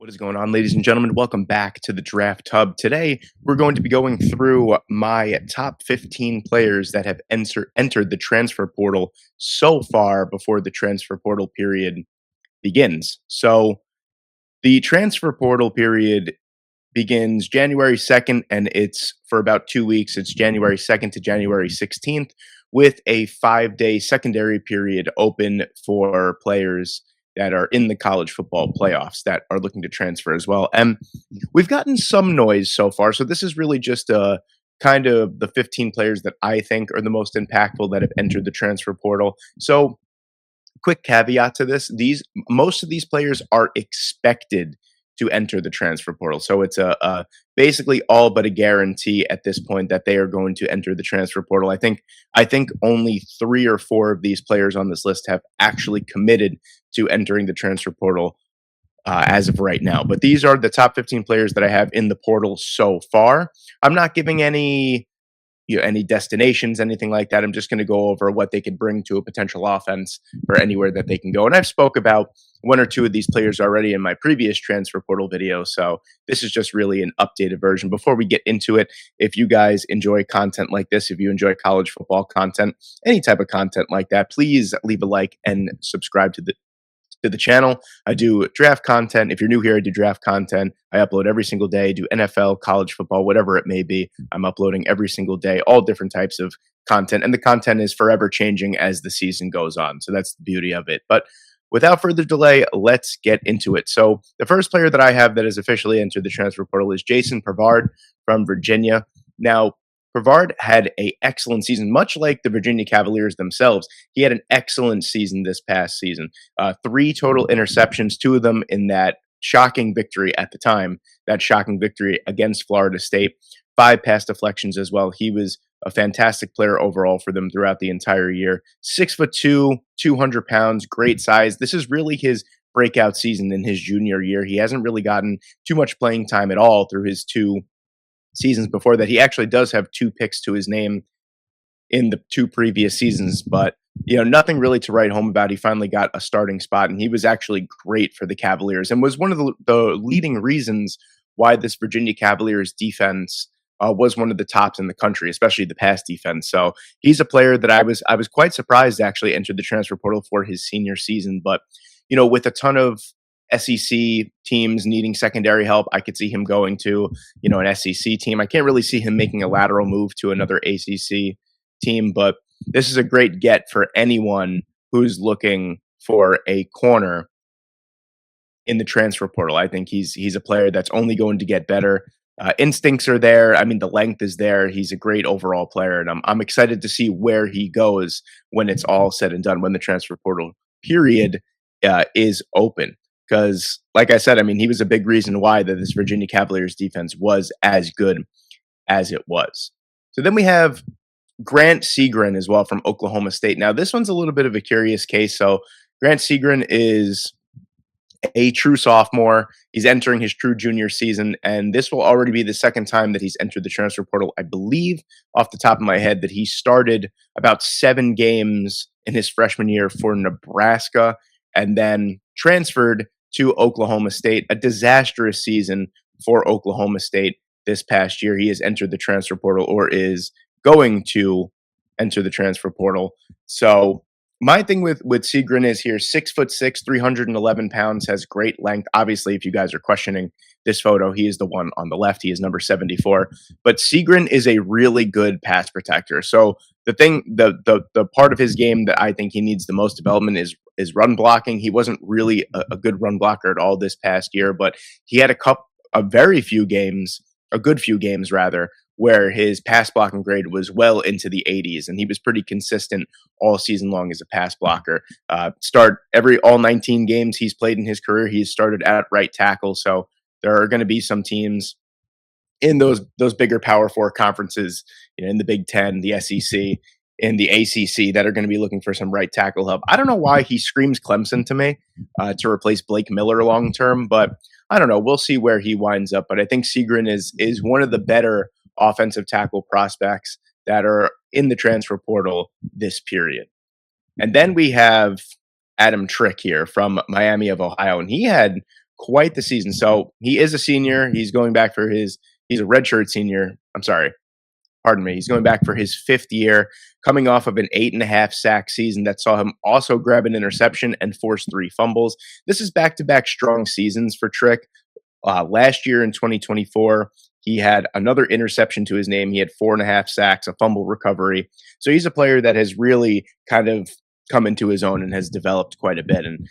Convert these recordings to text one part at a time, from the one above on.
What is going on, ladies and gentlemen? Welcome back to the Draft Hub. Today, we're going to be going through my top 15 players that have entered the transfer portal so far before the transfer portal period begins. So, the transfer portal period begins January 2nd, and it's for about 2 weeks. It's January 2nd to January 16th, with a 5-day secondary period open for players that are in the college football playoffs that are looking to transfer as well. And we've gotten some noise so far. So this is really just kind of the 15 players that I think are the most impactful that have entered the transfer portal. So quick caveat to this: most of these players are expected to enter the transfer portal. So it's a basically all but a guarantee at this point that they are going to enter the transfer portal. I think only 3 or 4 of these players on this list have actually committed to entering the transfer portal as of right now. But these are the top 15 players that I have in the portal so far. I'm not giving any any destinations, anything like that. I'm just going to go over what they could bring to a potential offense or anywhere that they can go. And I've spoke about 1 or 2 of these players already in my previous transfer portal video. So this is just really an updated version. Before we get into it, if you guys enjoy content like this, if you enjoy college football content, any type of content like that, please leave a like and subscribe to the channel. I do draft content. If you're new here, I do draft content. I upload every single day. I do NFL, college football, whatever it may be. I'm uploading every single day, all different types of content. And the content is forever changing as the season goes on. So that's the beauty of it. But without further delay, let's get into it. So the first player that I have that has officially entered the transfer portal is Jason Pvard from Virginia. Now, Pvard had an excellent season, much like the Virginia Cavaliers themselves. He had an excellent season this past season. 3 total interceptions, 2 of them in that shocking victory at the time, that shocking victory against Florida State. 5 pass deflections as well. He was a fantastic player overall for them throughout the entire year. 6'2", 200 pounds, great size. This is really his breakout season in his junior year. He hasn't really gotten too much playing time at all through his 2 seasons before that. He actually does have 2 picks to his name in the 2 previous seasons, but nothing really to write home about. He finally got a starting spot, and he was actually great for the Cavaliers and was one of the leading reasons why this Virginia Cavaliers defense was one of the tops in the country, especially the pass defense. So he's a player that I was quite surprised actually entered the transfer portal for his senior season. But with a ton of SEC teams needing secondary help, I could see him going to, an SEC team. I can't really see him making a lateral move to another ACC team, but this is a great get for anyone who's looking for a corner in the transfer portal. I think he's a player that's only going to get better. Instincts are there. I mean, the length is there. He's a great overall player, and I'm excited to see where he goes when it's all said and done, when the transfer portal period is open. Because, like I said, I mean, he was a big reason why this Virginia Cavaliers defense was as good as it was. So then we have Grant Seagren as well from Oklahoma State. Now, this one's a little bit of a curious case. So Grant Seagren is a true sophomore. He's entering his true junior season, and this will already be the second time that he's entered the transfer portal. I believe, off the top of my head, that he started about 7 games in his freshman year for Nebraska and then transferred to Oklahoma State. A disastrous season for Oklahoma State this past year. He has entered the transfer portal, or is going to enter the transfer portal. So my thing with Seagren is here, 6'6", 311 pounds, has great length. Obviously, if you guys are questioning this photo, he is the one on the left. He is number 74. But Seagren is a really good pass protector. So the part of his game that I think he needs the most development is run blocking. He wasn't really a good run blocker at all this past year, but he had a good few games rather, where his pass blocking grade was well into the 80s, and he was pretty consistent all season long as a pass blocker. All 19 games he's played in his career, he's started at right tackle. So there are going to be some teams in those bigger Power 4 conferences, in the Big Ten, the SEC, in the ACC, that are going to be looking for some right tackle help. I don't know why he screams Clemson to me to replace Blake Miller long term, but I don't know. We'll see where he winds up. But I think Seagren is one of the better offensive tackle prospects that are in the transfer portal this period. And then we have Adam Trick here from Miami of Ohio, and he had quite the season. So he is a senior. He's going back for he's a redshirt senior. I'm sorry, pardon me. He's going back for his 5th year, coming off of an 8.5 sack season that saw him also grab an interception and force 3 fumbles. This is back-to-back strong seasons for Trick. Last year in 2024, he had another interception to his name. He had 4.5 sacks, a fumble recovery. So he's a player that has really kind of come into his own and has developed quite a bit. And,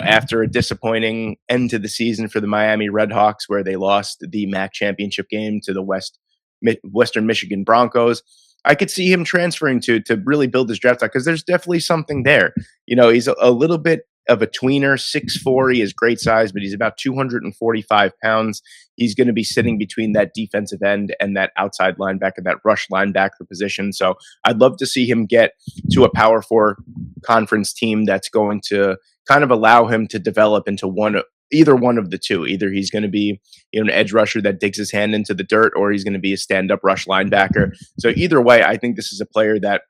after a disappointing end to the season for the Miami Redhawks, where they lost the MAC championship game to the Western Michigan Broncos, I could see him transferring to really build his draft stock, because there's definitely something there. He's a little bit of a tweener, 6'4". He has great size, but he's about 245 pounds. He's going to be sitting between that defensive end and that outside linebacker, that rush linebacker position. So I'd love to see him get to a Power 4 conference team that's going to kind of allow him to develop into either one of the two. Either he's going to be an edge rusher that digs his hand into the dirt, or he's going to be a stand-up rush linebacker. So either way, I think this is a player that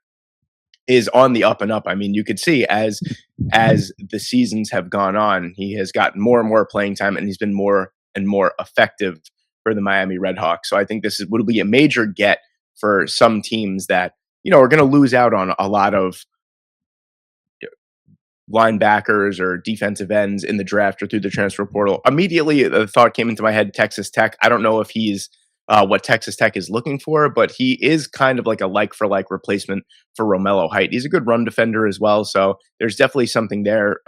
is on the up and up. I mean, you could see as the seasons have gone on, he has gotten more and more playing time, and he's been more and more effective for the Miami Redhawks. So I think this will be a major get for some teams that, are going to lose out on a lot of linebackers or defensive ends in the draft or through the transfer portal. Immediately, the thought came into my head, Texas Tech. I don't know if he's what Texas Tech is looking for, but he is kind of like a like-for-like replacement for Romello Height. He's a good run defender as well, so there's definitely something there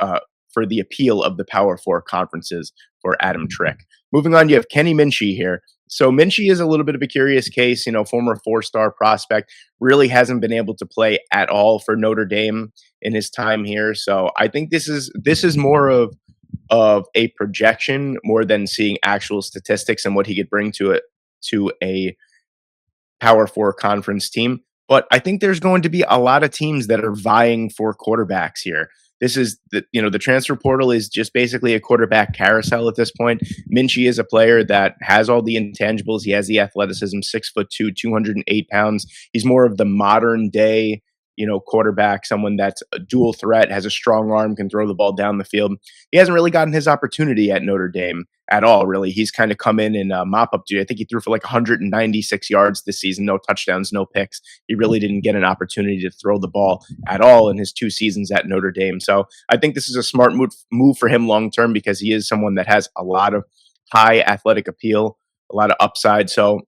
for the appeal of the Power 4 conferences for Adam Trick. Moving on, you have Kenny Minchey here. So Minchey is a little bit of a curious case, former 4-star prospect, really hasn't been able to play at all for Notre Dame in his time here. So I think this is more of a projection more than seeing actual statistics and what he could bring to a Power 4 conference team. But I think there's going to be a lot of teams that are vying for quarterbacks here. This is the transfer portal is just basically a quarterback carousel at this point. Minchey is a player that has all the intangibles. He has the athleticism, 6'2", 208 pounds. He's more of the modern day, quarterback, someone that's a dual threat, has a strong arm, can throw the ball down the field. He hasn't really gotten his opportunity at Notre Dame at all, really. He's kind of come in and mop-up duty. I think he threw for like 196 yards this season, no touchdowns, no picks. He really didn't get an opportunity to throw the ball at all in his 2 seasons at Notre Dame. So I think this is a smart move for him long-term, because he is someone that has a lot of high athletic appeal, a lot of upside. So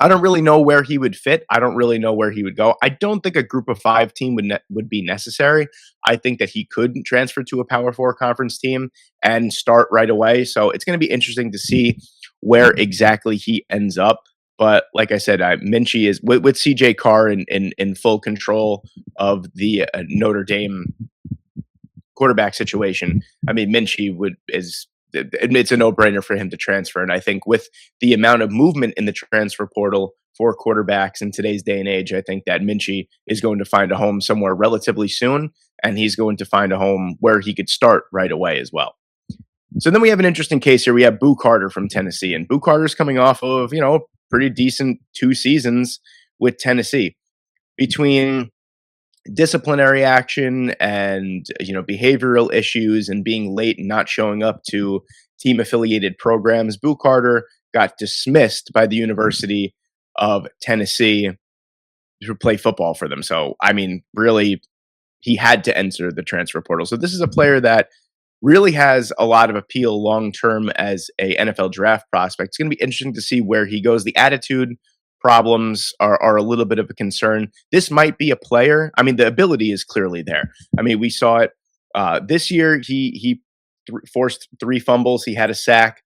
I don't really know where he would fit. I don't really know where he would go. I don't think a group of 5 team would be necessary. I think that he could transfer to a Power 4 conference team and start right away. So it's going to be interesting to see where exactly he ends up. But like I said, Minchey is with CJ Carr in full control of the Notre Dame quarterback situation. I mean, Minchey it's a no-brainer for him to transfer. And I think with the amount of movement in the transfer portal for quarterbacks in today's day and age, I think that Minchey is going to find a home somewhere relatively soon, and he's going to find a home where he could start right away as well. So then we have an interesting case here. We have Boo Carter from Tennessee, and Boo Carter's coming off of, pretty decent 2 seasons with Tennessee. Between disciplinary action and behavioral issues and being late and not showing up to team affiliated programs, Boo Carter got dismissed by the University of Tennessee to play football for them. So I mean, really, he had to enter the transfer portal. So this is a player that really has a lot of appeal long term as a NFL draft prospect. It's going to be interesting to see where he goes. The attitude problems are a little bit of a concern. This might be a player. I mean, the ability is clearly there. I mean, we saw it this year. He forced 3 fumbles. He had a sack.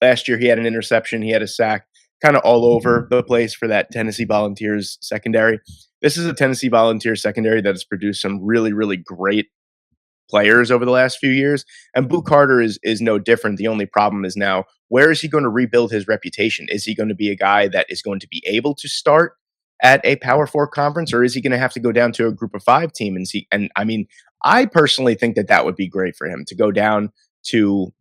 Last year, he had an interception. He had a sack, kind of all over the place for that Tennessee Volunteers secondary. This is a Tennessee Volunteers secondary that has produced some really, really great players over the last few years. And Boo Carter is no different. The only problem is now, where is he going to rebuild his reputation? Is he going to be a guy that is going to be able to start at a Power 4 conference, or is he going to have to go down to a group of 5 team and see? And I mean, I personally think that would be great for him to go down to,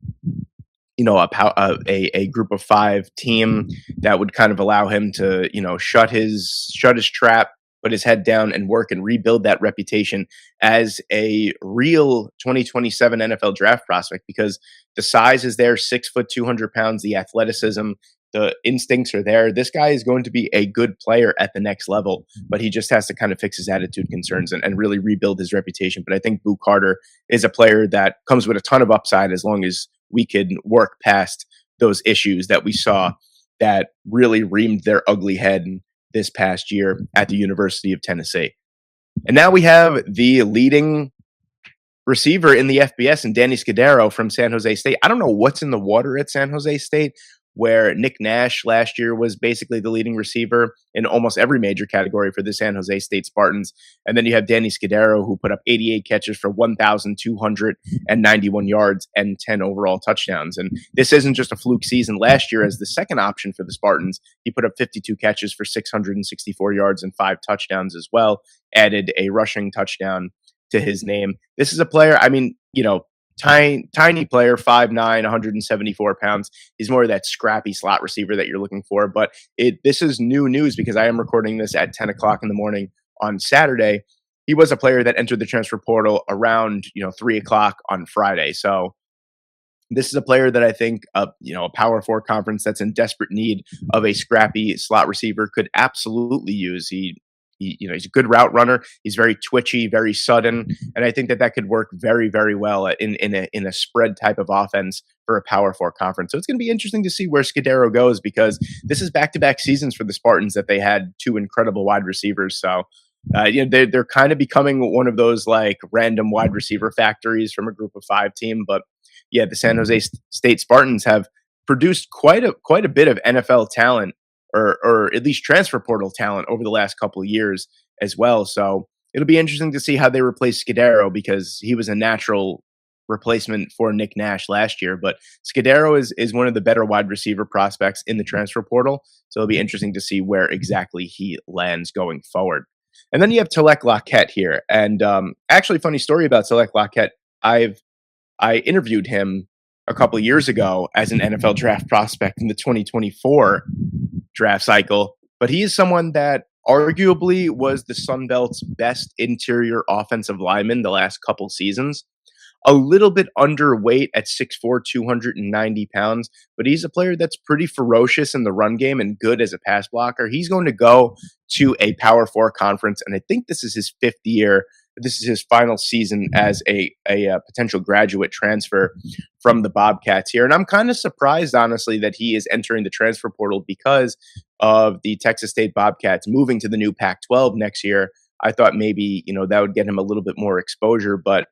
a group of 5 team that would kind of allow him to, shut his trap, put his head down and work and rebuild that reputation as a real 2027 NFL draft prospect, because the size is there, 6 foot, 200 pounds, the athleticism, the instincts are there. This guy is going to be a good player at the next level, but he just has to kind of fix his attitude concerns and really rebuild his reputation. But I think Boo Carter is a player that comes with a ton of upside as long as we can work past those issues that we saw that really reamed their ugly head this past year at the University of Tennessee. And now we have the leading receiver in the FBS and Danny Scudero from San Jose State. I don't know what's in the water at San Jose State, where Nick Nash last year was basically the leading receiver in almost every major category for the San Jose State Spartans. And then you have Danny Scudero, who put up 88 catches for 1,291 yards and 10 overall touchdowns. And this isn't just a fluke season. Last year, as the second option for the Spartans, he put up 52 catches for 664 yards and 5 touchdowns as well, added a rushing touchdown to his name. This is a player, I mean, tiny player, 5'9", 174 pounds. He's more of that scrappy slot receiver that you're looking for. But this is new news because I am recording this at 10 o'clock in the morning on Saturday. He was a player that entered the transfer portal around 3 o'clock on Friday. So this is a player that I think a Power Four conference that's in desperate need of a scrappy slot receiver could absolutely use. He's a good route runner. He's very twitchy, very sudden, and I think that could work very, very well in a spread type of offense for a Power Four conference. So it's going to be interesting to see where Scudero goes, because this is back-to-back seasons for the Spartans that they had 2 incredible wide receivers. So they're kind of becoming one of those like random wide receiver factories from a Group of 5 team. But yeah, the San Jose State Spartans have produced quite a bit of NFL talent, or at least transfer portal talent over the last couple of years as well. So it'll be interesting to see how they replace Scudero, because he was a natural replacement for Nick Nash last year. But Scudero is one of the better wide receiver prospects in the transfer portal. So it'll be interesting to see where exactly he lands going forward. And then you have Tellek Lockette here. And actually, funny story about Tellek Lockette. I interviewed him a couple of years ago as an NFL draft prospect in the 2024 draft cycle, but he is someone that arguably was the Sun Belt's best interior offensive lineman the last couple seasons. A little bit underweight at 6'4", 290 pounds, but he's a player that's pretty ferocious in the run game and good as a pass blocker. He's going to go to a Power 4 conference, and I think this is his 5th year. This is his final season as a potential graduate transfer from the Bobcats here. And I'm kind of surprised, honestly, that he is entering the transfer portal because of the Texas State Bobcats moving to the new Pac-12 next year. I thought maybe, that would get him a little bit more exposure. But,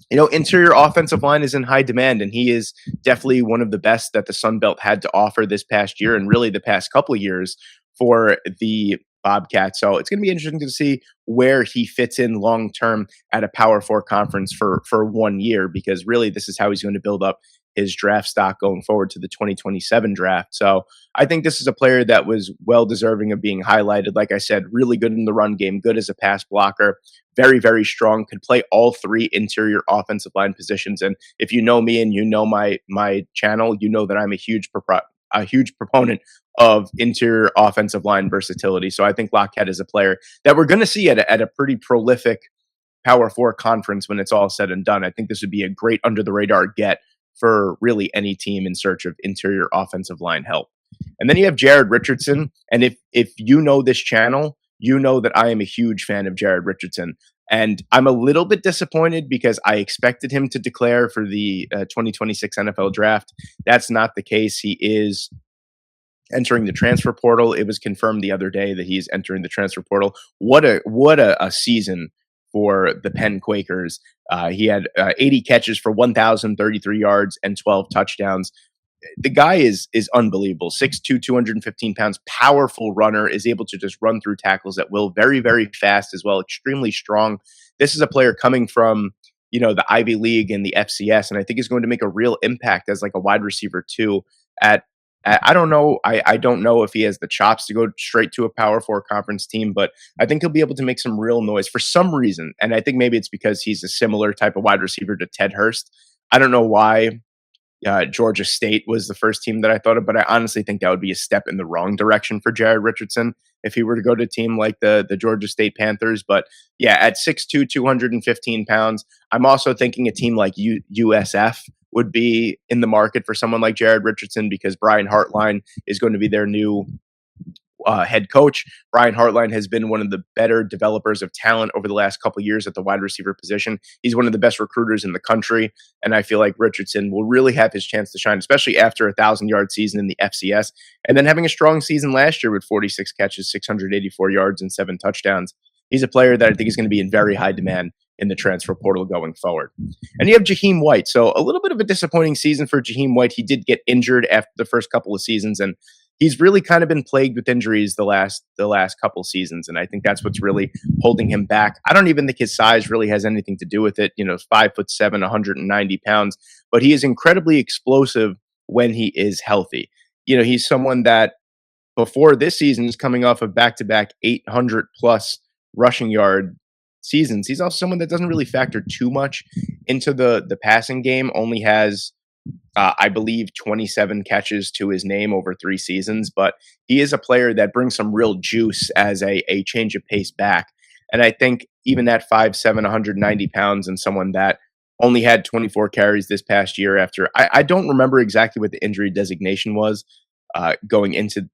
interior offensive line is in high demand, and he is definitely one of the best that the Sun Belt had to offer this past year and really the past couple of years for the Bobcats. So it's going to be interesting to see where he fits in long term at a Power 4 conference for 1 year, because really this is how he's going to build up his draft stock going forward to the 2027 draft. So I think this is a player that was well deserving of being highlighted. Like I said, really good in the run game, good as a pass blocker, very, very strong, could play all 3 interior offensive line positions. And if you know me and you know my channel, you know that I'm a huge proponent of interior offensive line versatility. So I think Lockette is a player that we're going to see at a pretty prolific Power 4 conference when it's all said and done. I think this would be a great under-the-radar get for really any team in search of interior offensive line help. And then you have Jared Richardson. And if you know this channel, you know that I am a huge fan of Jared Richardson. And I'm a little bit disappointed because I expected him to declare for the 2026 NFL draft. That's not the case. He is entering the transfer portal. It was confirmed the other day that he's entering the transfer portal. What a season for the Penn Quakers. He had 80 catches for 1,033 yards and 12 touchdowns. The guy is unbelievable. 6'2", 215 pounds, powerful runner, is able to just run through tackles at will. Very, very fast as well. Extremely strong. This is a player coming from, the Ivy League and the FCS, and I think is going to make a real impact as like a wide receiver too. I don't know. I don't know if he has the chops to go straight to a Power 4 conference team, but I think he'll be able to make some real noise for some reason. And I think maybe it's because he's a similar type of wide receiver to Ted Hurst. I don't know why Georgia State was the first team that I thought of, but I honestly think that would be a step in the wrong direction for Jared Richardson. if he were to go to a team like the Georgia State Panthers. But yeah, at 6'2", 215 pounds, I'm also thinking a team like USF would be in the market for someone like Jared Richardson, because Brian Hartline is going to be their new head coach. Brian Hartline has been one of the better developers of talent over the last couple of years at the wide receiver position. He's one of the best recruiters in the country, and I feel like Richardson will really have his chance to shine, especially after a 1,000-yard season in the FCS, and then having a strong season last year with 46 catches, 684 yards, and 7 touchdowns. He's a player that I think is going to be in very high demand in the transfer portal going forward. And you have Jahiem White. So a little bit of a disappointing season for Jahiem White. He did get injured after the first couple of seasons, and he's really kind of been plagued with injuries the last couple seasons, and I think that's what's really holding him back. I don't even think his size really has anything to do with it. 5'7", 190 pounds, but he is incredibly explosive when he is healthy. He's someone that before this season is coming off of back-to-back 800 plus rushing yard seasons. He's also someone that doesn't really factor too much into the passing game. Only has I believe 27 catches to his name over 3 seasons, but he is a player that brings some real juice as a change of pace back. And I think even at 5'7", 190 pounds, and someone that only had 24 carries this past year I don't remember exactly what the injury designation was going into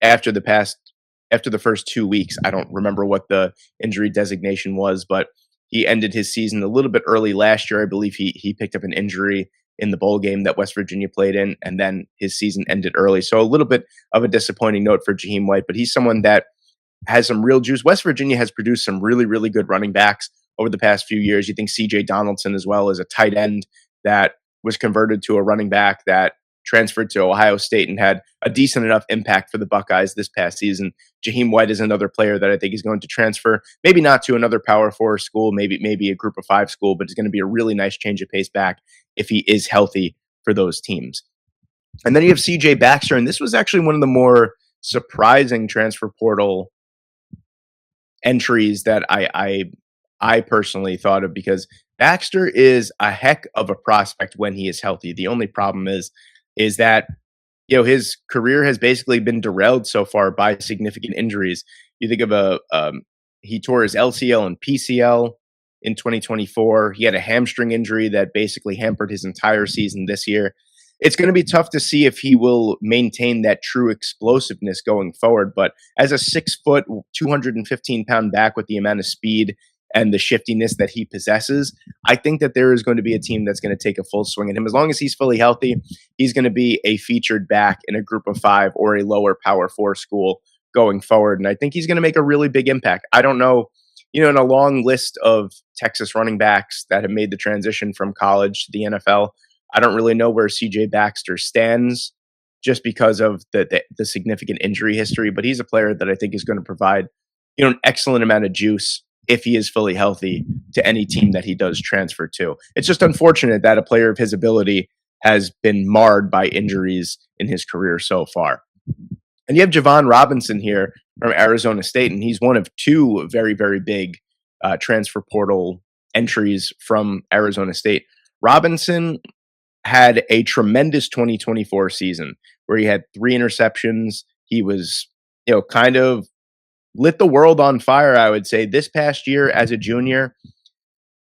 after the first 2 weeks. I don't remember what the injury designation was, but he ended his season a little bit early last year. I believe he picked up an injury in the bowl game that West Virginia played in, and then his season ended early. So a little bit of a disappointing note for Jahiem White, but he's someone that has some real juice. West Virginia has produced some really, really good running backs over the past few years. You think CJ Donaldson as well, as a tight end that was converted to a running back that transferred to Ohio State and had a decent enough impact for the Buckeyes this past season. Jahiem White is another player that I think is going to transfer, maybe not to another Power 4 school, maybe a Group of 5 school, but it's going to be a really nice change of pace back if he is healthy for those teams. And then you have CJ Baxter, and this was actually one of the more surprising transfer portal entries that I personally thought of, because Baxter is a heck of a prospect when he is healthy. The only problem is that his career has basically been derailed so far by significant injuries. You think of he tore his LCL and PCL in 2024. He had a hamstring injury that basically hampered his entire season this year. It's going to be tough to see if he will maintain that true explosiveness going forward. But as a 6 foot, 215 pound back with the amount of speed and the shiftiness that he possesses, I think that there is going to be a team that's going to take a full swing at him. As long as he's fully healthy, he's going to be a featured back in a Group of 5 or a lower Power 4 school going forward. And I think he's going to make a really big impact. I don't know, in a long list of Texas running backs that have made the transition from college to the NFL, I don't really know where CJ Baxter stands just because of the significant injury history, but he's a player that I think is going to provide, an excellent amount of juice if he is fully healthy to any team that he does transfer to. It's just unfortunate that a player of his ability has been marred by injuries in his career so far. And you have Javan Robinson here from Arizona State, and he's one of 2 very, very big transfer portal entries from Arizona State. Robinson had a tremendous 2024 season where he had 3 interceptions. He was, kind of lit the world on fire, I would say. This past year as a junior,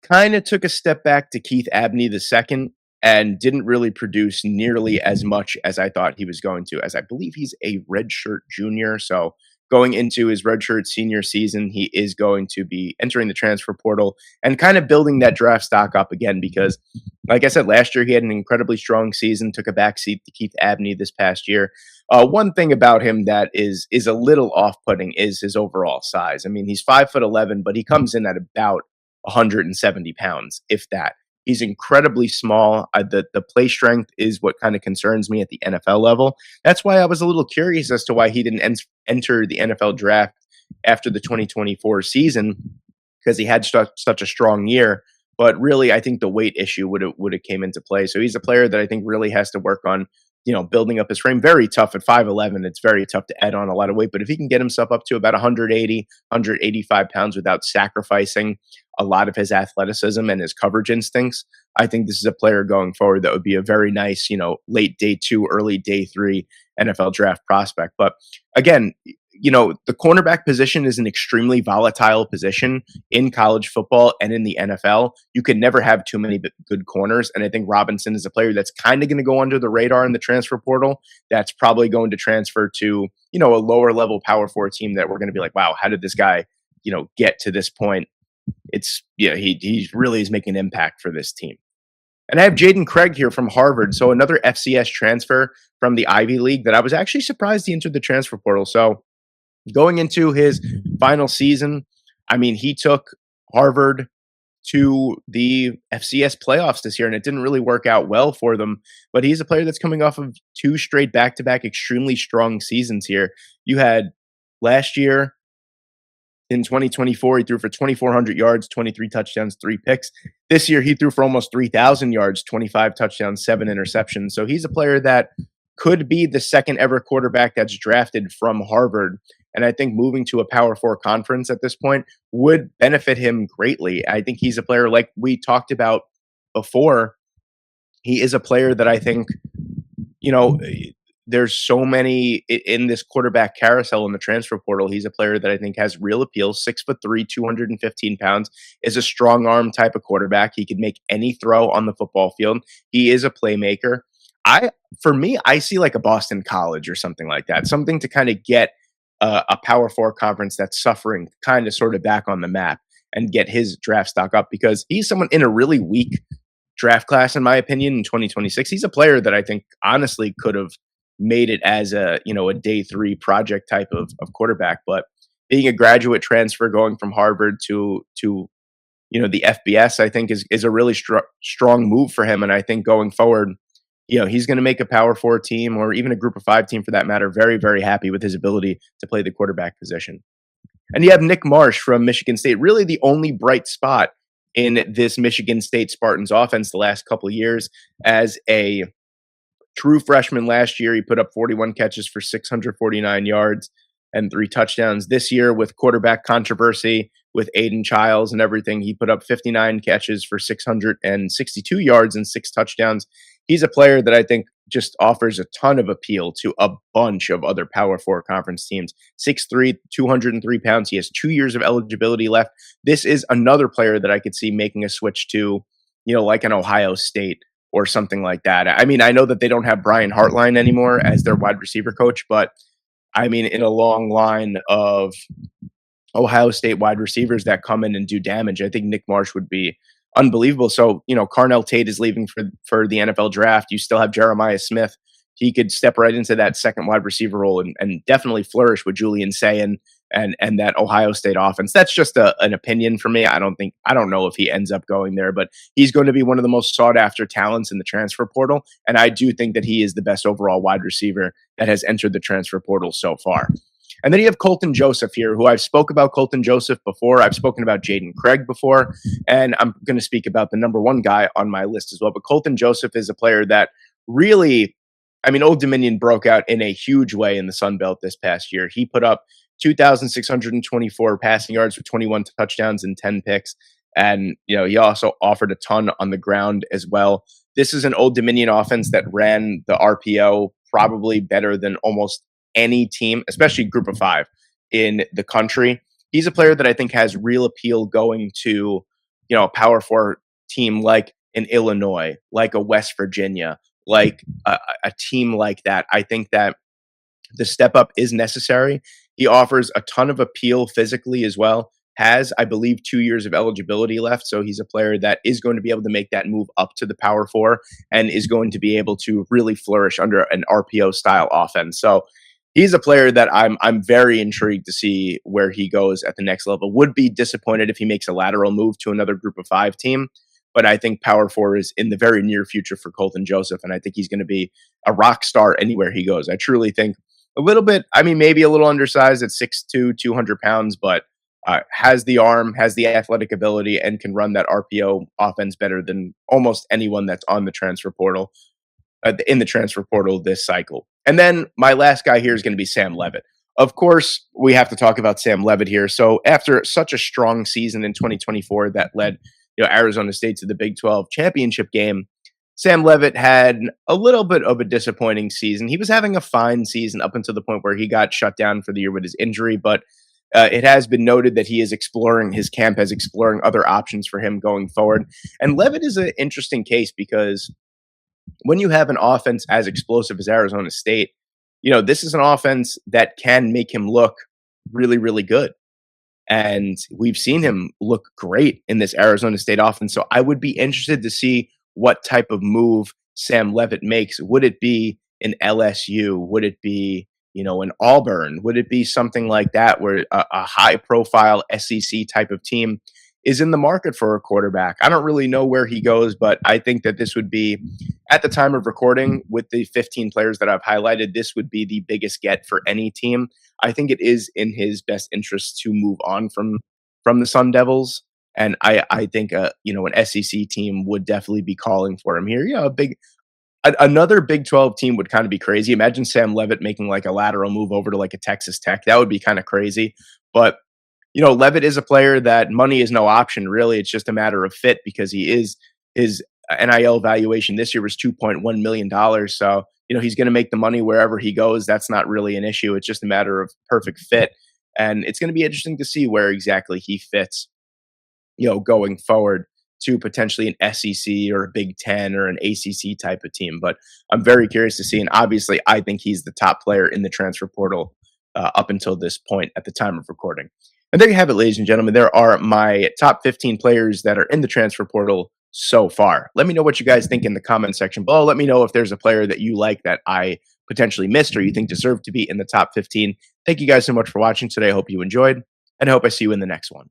kind of took a step back to Keith Abney II and didn't really produce nearly as much as I thought he was going to, as I believe he's a redshirt junior. So going into his redshirt senior season, he is going to be entering the transfer portal and kind of building that draft stock up again, because like I said, last year he had an incredibly strong season, took a backseat to Keith Abney this past year. One thing about him that is a little off-putting is his overall size. I mean, he's 5'11", but he comes in at about 170 pounds, if that. He's incredibly small. The play strength is what kind of concerns me at the NFL level. That's why I was a little curious as to why he didn't enter the NFL draft after the 2024 season, because he had such a strong year. But really, I think the weight issue would have came into play. So he's a player that I think really has to work on, building up his frame. Very tough at 5'11". It's very tough to add on a lot of weight. But if he can get himself up to about 180, 185 pounds without sacrificing a lot of his athleticism and his coverage instincts, I think this is a player going forward that would be a very nice, late day 2, early day 3 NFL draft prospect. But again, the cornerback position is an extremely volatile position in college football and in the NFL. You can never have too many good corners. And I think Robinson is a player that's kind of going to go under the radar in the transfer portal. That's probably going to transfer to, a lower level power four team that we're going to be like, wow, how did this guy, get to this point? He really is making an impact for this team. And I have Jaden Craig here from Harvard. So another FCS transfer from the Ivy League that I was actually surprised he entered the transfer portal. So going into his final season, he took Harvard to the FCS playoffs this year, and it didn't really work out well for them. But he's a player that's coming off of 2 straight back-to-back extremely strong seasons here. You had last year, in 2024, he threw for 2,400 yards, 23 touchdowns, 3 picks. This year, he threw for almost 3,000 yards, 25 touchdowns, 7 interceptions. So he's a player that could be the second ever quarterback that's drafted from Harvard. And I think moving to a Power 4 conference at this point would benefit him greatly. I think he's a player, like we talked about before, he is a player that I think, there's so many in this quarterback carousel in the transfer portal. He's a player that I think has real appeal. 6'3", 215 pounds, is a strong arm type of quarterback. He could make any throw on the football field. He is a playmaker. For me, I see like a Boston College or something like that, something to kind of get a Power 4 conference that's suffering kind of sort of back on the map and get his draft stock up, because he's someone in a really weak draft class, in my opinion, in 2026. He's a player that I think honestly could have made it as a day 3 project type of quarterback. But being a graduate transfer going from Harvard to the FBS, I think is a really strong move for him. And I think going forward, he's going to make a Power 4 team, or even a Group of 5 team for that matter, very, very happy with his ability to play the quarterback position. And you have Nick Marsh from Michigan State, really the only bright spot in this Michigan State Spartans offense the last couple of years. As a true freshman last year, he put up 41 catches for 649 yards and 3 touchdowns. This year, with quarterback controversy with Aiden Childs and everything, he put up 59 catches for 662 yards and 6 touchdowns. He's a player that I think just offers a ton of appeal to a bunch of other Power 4 conference teams. 6'3", 203 pounds. He has 2 years of eligibility left. This is another player that I could see making a switch to, like an Ohio State or something like that. I know that they don't have Brian Hartline anymore as their wide receiver coach, but in a long line of Ohio State wide receivers that come in and do damage, I think Nick Marsh would be unbelievable. So, Carnell Tate is leaving for the NFL draft. You still have Jeremiah Smith. He could step right into that second wide receiver role and definitely flourish with Julian Sayin and that Ohio State offense. That's just an opinion for me. I don't know if he ends up going there, but he's going to be one of the most sought after talents in the transfer portal. And I do think that he is the best overall wide receiver that has entered the transfer portal so far. And then you have Colton Joseph here, who I've spoke about Colton Joseph before. I've spoken about Jaden Craig before, and I'm going to speak about the number 1 guy on my list as well. But Colton Joseph is a player that really, Old Dominion broke out in a huge way in the Sun Belt this past year. He put up 2,624 passing yards for 21 touchdowns and 10 picks. And, he also offered a ton on the ground as well. This is an Old Dominion offense that ran the RPO probably better than almost any team, especially Group of 5 in the country. He's a player that I think has real appeal going to, a Power 4 team like in Illinois, like a West Virginia, like a team like that. I think that the step up is necessary. He offers a ton of appeal physically as well. Has, I believe, 2 years of eligibility left. So he's a player that is going to be able to make that move up to the Power 4 and is going to be able to really flourish under an RPO style offense. So he's a player that I'm very intrigued to see where he goes at the next level. Would be disappointed if he makes a lateral move to another Group of 5 team. But I think Power 4 is in the very near future for Colton Joseph. And I think he's going to be a rock star anywhere he goes. I truly think a little bit, maybe a little undersized at 6'2", 200 pounds, but has the arm, has the athletic ability, and can run that RPO offense better than almost anyone that's on the transfer portal, in the transfer portal this cycle. And then my last guy here is going to be Sam Leavitt. Of course, we have to talk about Sam Leavitt here. So after such a strong season in 2024 that led Arizona State to the Big 12 championship game, Sam Leavitt had a little bit of a disappointing season. He was having a fine season up until the point where he got shut down for the year with his injury, but it has been noted that he is exploring, his camp is exploring other options for him going forward. And Leavitt is an interesting case because when you have an offense as explosive as Arizona State, this is an offense that can make him look really, really good. And we've seen him look great in this Arizona State offense. So I would be interested to see what type of move Sam Leavitt makes. Would it be an LSU? Would it be, an Auburn? Would it be something like that where a high profile SEC type of team is in the market for a quarterback? I don't really know where he goes, but I think that this would be, at the time of recording, with the 15 players that I've highlighted, this would be the biggest get for any team. I think it is in his best interest to move on from the Sun Devils, and I think an SEC team would definitely be calling for him here. Another Big 12 team would kind of be crazy. Imagine Sam Leavitt making like a lateral move over to like a Texas Tech. That would be kind of crazy, but Leavitt is a player that money is no option, really. It's just a matter of fit because his NIL valuation this year was $2.1 million. So, he's going to make the money wherever he goes. That's not really an issue. It's just a matter of perfect fit. And it's going to be interesting to see where exactly he fits, going forward to potentially an SEC or a Big Ten or an ACC type of team. But I'm very curious to see. And obviously, I think he's the top player in the transfer portal up until this point at the time of recording. And there you have it, ladies and gentlemen. There are my top 15 players that are in the transfer portal so far. Let me know what you guys think in the comment section below. Let me know if there's a player that you like that I potentially missed or you think deserved to be in the top 15. Thank you guys so much for watching today. I hope you enjoyed, and I hope I see you in the next one.